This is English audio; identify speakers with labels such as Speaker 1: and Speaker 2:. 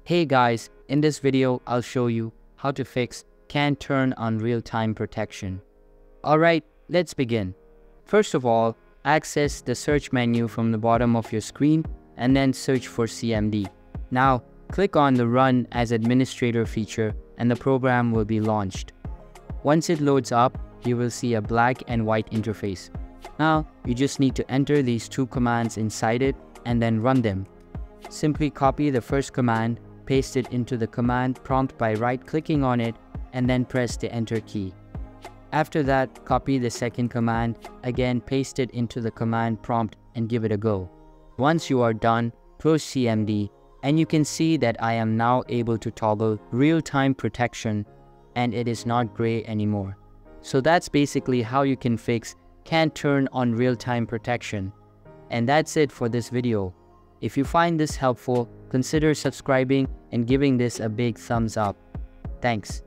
Speaker 1: Hey guys, in this video I'll show you how to fix can't turn on real-time protection. Alright, let's begin. First of all, access the search menu from the bottom of your screen and then search for CMD. Now, click on the Run as Administrator feature and the program will be launched. Once it loads up, you will see a black and white interface. Now, you just need to enter these two commands inside it and then run them. Simply copy the first command, paste it into the command prompt by right-clicking on it, and then press the Enter key. After that, copy the second command, again paste it into the command prompt and give it a go. Once you are done, close CMD, and you can see that I am now able to toggle real-time protection and it is not gray anymore. So that's basically how you can fix can't turn on real-time protection. And that's it for this video. If you find this helpful, consider subscribing and giving this a big thumbs up. Thanks.